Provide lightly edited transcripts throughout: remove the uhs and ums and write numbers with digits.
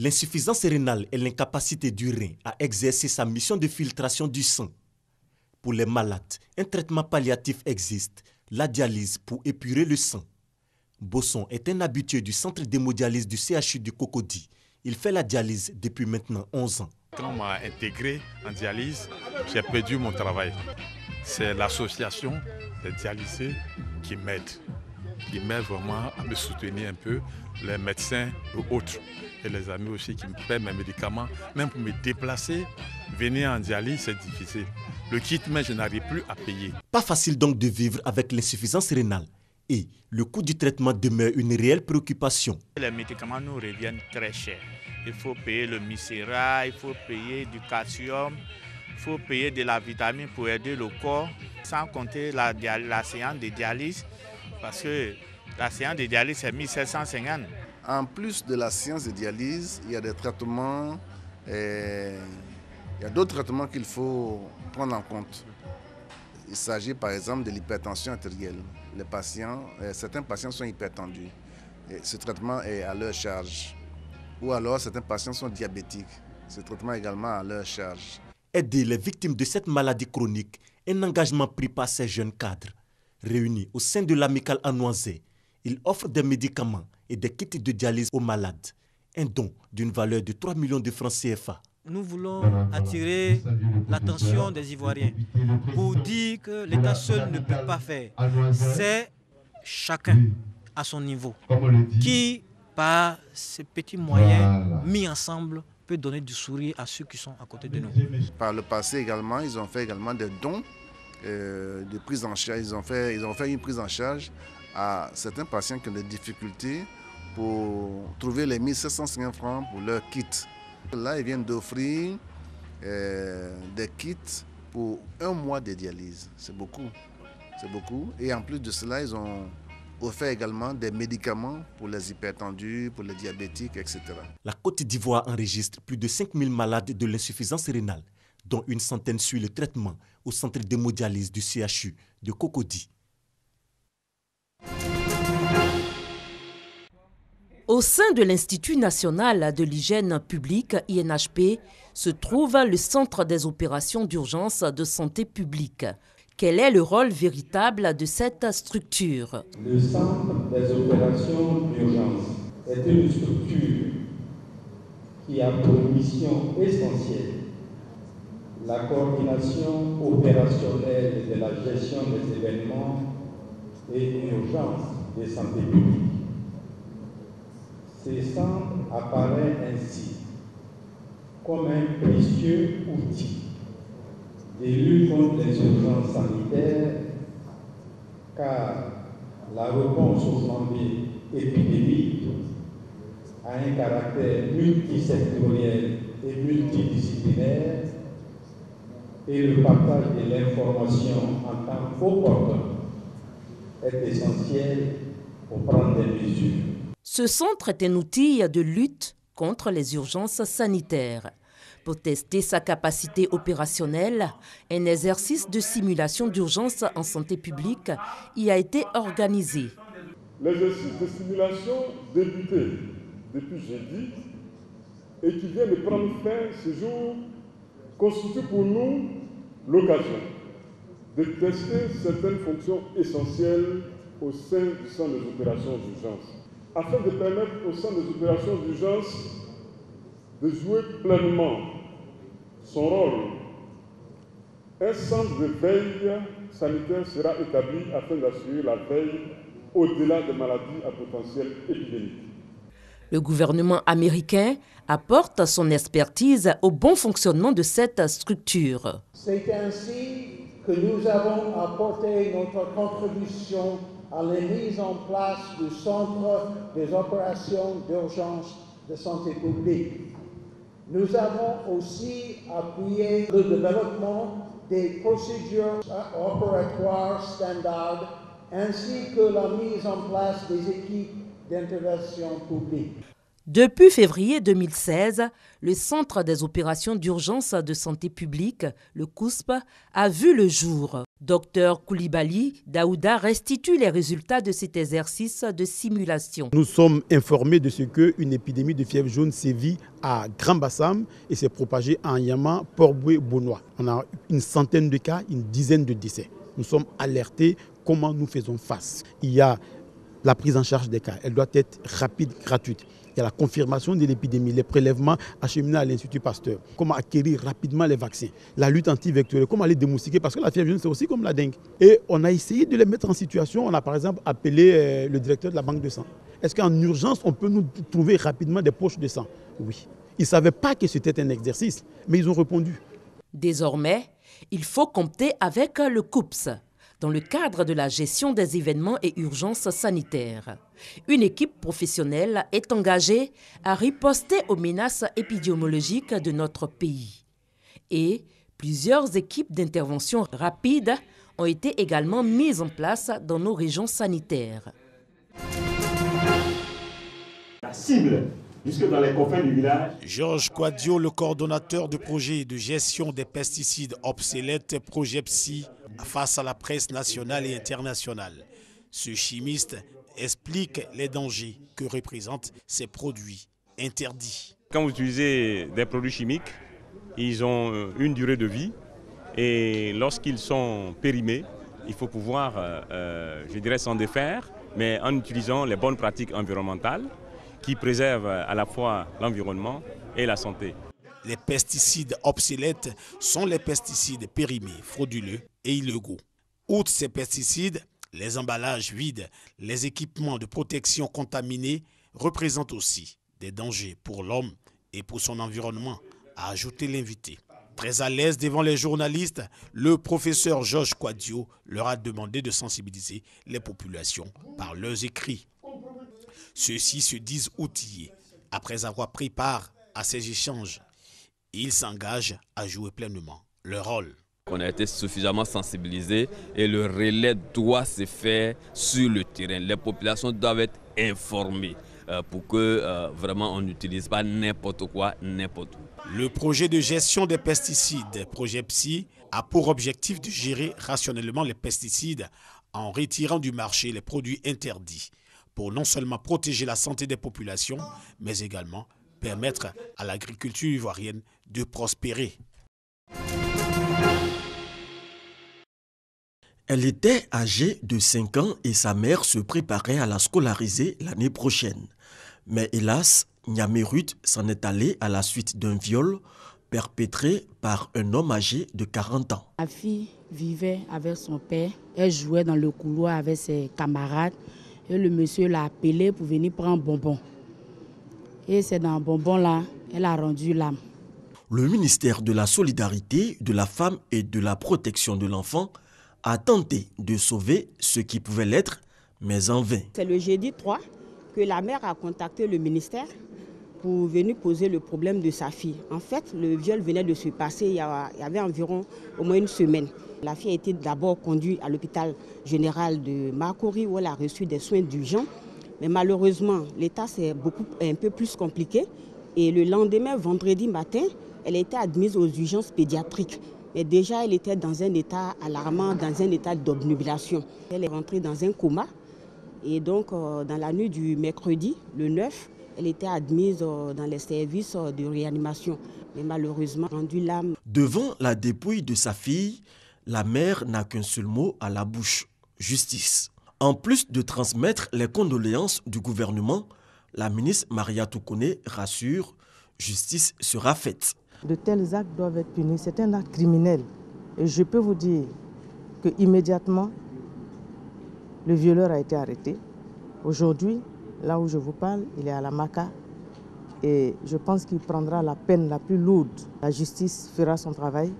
L'insuffisance rénale est l'incapacité du rein à exercer sa mission de filtration du sang. Pour les malades, un traitement palliatif existe, la dialyse pour épurer le sang. Bosson est un habitué du centre d'hémodialyse du CHU de Cocody. Il fait la dialyse depuis maintenant 11 ans. Quand on m'a intégré en dialyse, j'ai perdu mon travail. C'est l'association des dialysés qui m'aide. Ils m'aident vraiment à me soutenir un peu, les médecins et autres. Et les amis aussi qui me paient mes médicaments. Même pour me déplacer, venir en dialyse, c'est difficile. Le kit, mais je n'arrive plus à payer. Pas facile donc de vivre avec l'insuffisance rénale. Et le coût du traitement demeure une réelle préoccupation. Les médicaments nous reviennent très cher. Il faut payer le Mircera, il faut payer du calcium, il faut payer de la vitamine pour aider le corps, sans compter la séance de dialyse, parce que la séance de dialyse c'est 1750. En plus de la séance de dialyse, il y a des traitements, il y a d'autres traitements qu'il faut prendre en compte. Il s'agit par exemple de l'hypertension artérielle. Les patients, certains patients sont hypertendus. Et ce traitement est à leur charge. Ou alors certains patients sont diabétiques. Ce traitement est également à leur charge. Aider les victimes de cette maladie chronique est un engagement pris par ces jeunes cadres. Réunis au sein de l'amicale Anoisé, ils offrent des médicaments et des kits de dialyse aux malades. Un don d'une valeur de 3 millions de francs CFA. Nous voulons attirer l'attention des Ivoiriens pour dire que l'État seul ne peut pas faire. C'est chacun à son niveau qui, par ces petits moyens mis ensemble, peut donner du sourire à ceux qui sont à côté de nous. Par le passé également, ils ont fait également des dons de prise en charge. Ils ont fait une prise en charge à certains patients qui ont des difficultés pour trouver les 1750 francs pour leur kit. Là, ils viennent d'offrir des kits pour 1 mois de dialyse. C'est beaucoup. C'est beaucoup. Et en plus de cela, ils ont offert également des médicaments pour les hypertendus, pour les diabétiques, etc. La Côte d'Ivoire enregistre plus de 5000 malades de l'insuffisance rénale, dont une centaine suit le traitement au centre d'hémodialyse du CHU de Cocody. Au sein de l'Institut national de l'hygiène publique, INHP, se trouve le Centre des opérations d'urgence de santé publique. Quel est le rôle véritable de cette structure? Le Centre des opérations d'urgence est une structure qui a pour mission essentielle la coordination opérationnelle de la gestion des événements et urgences de santé publique. Ce centre apparaît ainsi comme un précieux outil de lutte contre les urgences sanitaires, car la réponse aux flambées épidémiques a un caractère multisectoriel et multidisciplinaire, et le partage de l'information en temps opportun est essentiel pour prendre des mesures. Ce centre est un outil de lutte contre les urgences sanitaires. Pour tester sa capacité opérationnelle, un exercice de simulation d'urgence en santé publique y a été organisé. L'exercice de simulation débuté depuis jeudi et qui vient de prendre fin ce jour constitue pour nous l'occasion de tester certaines fonctions essentielles au sein du centre des opérations d'urgence, afin de permettre au centre des opérations d'urgence de jouer pleinement son rôle. Un centre de veille sanitaire sera établi afin d'assurer la veille au-delà des maladies à potentiel épidémique. Le gouvernement américain apporte son expertise au bon fonctionnement de cette structure. C'est ainsi que nous avons apporté notre contribution à la mise en place du Centre des opérations d'urgence de santé publique. Nous avons aussi appuyé le développement des procédures opératoires standards ainsi que la mise en place des équipes d'intervention publique. Depuis février 2016, le Centre des opérations d'urgence de santé publique, le COUSP, a vu le jour. Dr Koulibaly Daouda restitue les résultats de cet exercice de simulation. Nous sommes informés de ce qu'une épidémie de fièvre jaune sévit à Grand Bassam et s'est propagée à Nyama, Port-Boué, Bonois. On a une centaine de cas, une dizaine de décès. Nous sommes alertés comment nous faisons face. Il y a la prise en charge des cas, elle doit être rapide, gratuite. Il y a la confirmation de l'épidémie, les prélèvements acheminés à l'Institut Pasteur. Comment acquérir rapidement les vaccins, la lutte antivectorielle, comment les démoustiquer, parce que la fièvre jaune, c'est aussi comme la dengue. Et on a essayé de les mettre en situation. On a par exemple appelé le directeur de la banque de sang. Est-ce qu'en urgence, on peut nous trouver rapidement des poches de sang? Oui. Ils ne savaient pas que c'était un exercice, mais ils ont répondu. Désormais, il faut compter avec le COUPS dans le cadre de la gestion des événements et urgences sanitaires. Une équipe professionnelle est engagée à riposter aux menaces épidémiologiques de notre pays. Et plusieurs équipes d'intervention rapide ont été également mises en place dans nos régions sanitaires. La cible, jusque dans les confins du village. Georges Quadio, le coordonnateur du projet de gestion des pesticides obsolètes, projet PSI, face à la presse nationale et internationale. Ce chimiste explique les dangers que représentent ces produits interdits. Quand vous utilisez des produits chimiques, ils ont une durée de vie et lorsqu'ils sont périmés, il faut pouvoir, je dirais, s'en défaire, mais en utilisant les bonnes pratiques environnementales qui préservent à la fois l'environnement et la santé. Les pesticides obsolètes sont les pesticides périmés, frauduleux et illégaux. Outre ces pesticides, les emballages vides, les équipements de protection contaminés représentent aussi des dangers pour l'homme et pour son environnement, a ajouté l'invité. Très à l'aise devant les journalistes, le professeur Georges Quadio leur a demandé de sensibiliser les populations par leurs écrits. Ceux-ci se disent outillés. Après avoir pris part à ces échanges, ils s'engagent à jouer pleinement leur rôle. On a été suffisamment sensibilisés et le relais doit se faire sur le terrain. Les populations doivent être informées pour que vraiment on n'utilise pas n'importe quoi, n'importe où. Le projet de gestion des pesticides, projet PSI, a pour objectif de gérer rationnellement les pesticides en retirant du marché les produits interdits pour non seulement protéger la santé des populations, mais également permettre à l'agriculture ivoirienne de prospérer. Elle était âgée de 5 ans et sa mère se préparait à la scolariser l'année prochaine. Mais hélas, Nyamerut s'en est allée à la suite d'un viol perpétré par un homme âgé de 40 ans. La fille vivait avec son père, elle jouait dans le couloir avec ses camarades et le monsieur l'a appelée pour venir prendre bonbon. Et c'est dans bonbon là, elle a rendu l'âme. Le ministère de la Solidarité, de la Femme et de la Protection de l'Enfant a tenté de sauver ce qui pouvait l'être, mais en vain. C'est le jeudi 3 que la mère a contacté le ministère pour venir poser le problème de sa fille. En fait, le viol venait de se passer il y avait environ au moins une semaine. La fille a été d'abord conduite à l'hôpital général de Makori où elle a reçu des soins d'urgence. Mais malheureusement, l'état c'est un peu plus compliqué. Et le lendemain, vendredi matin, elle a été admise aux urgences pédiatriques. Mais déjà, elle était dans un état alarmant, dans un état d'obnubilation. Elle est rentrée dans un coma. Et donc, dans la nuit du mercredi, le 9, elle était admise dans les services de réanimation. Mais malheureusement, rendue l'âme. Devant la dépouille de sa fille, la mère n'a qu'un seul mot à la bouche, justice. En plus de transmettre les condoléances du gouvernement, la ministre Maria Toukone rassure, justice sera faite. De tels actes doivent être punis, c'est un acte criminel. Et je peux vous dire qu'immédiatement, le violeur a été arrêté. Aujourd'hui, là où je vous parle, il est à la Maka. Et je pense qu'il prendra la peine la plus lourde. La justice fera son travail.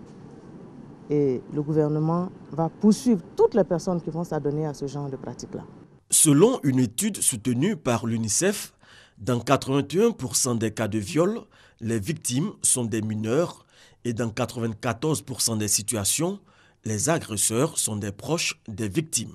Et le gouvernement va poursuivre toutes les personnes qui vont s'adonner à ce genre de pratiques-là. Selon une étude soutenue par l'UNICEF, dans 81% des cas de viol, les victimes sont des mineurs et dans 94% des situations, les agresseurs sont des proches des victimes.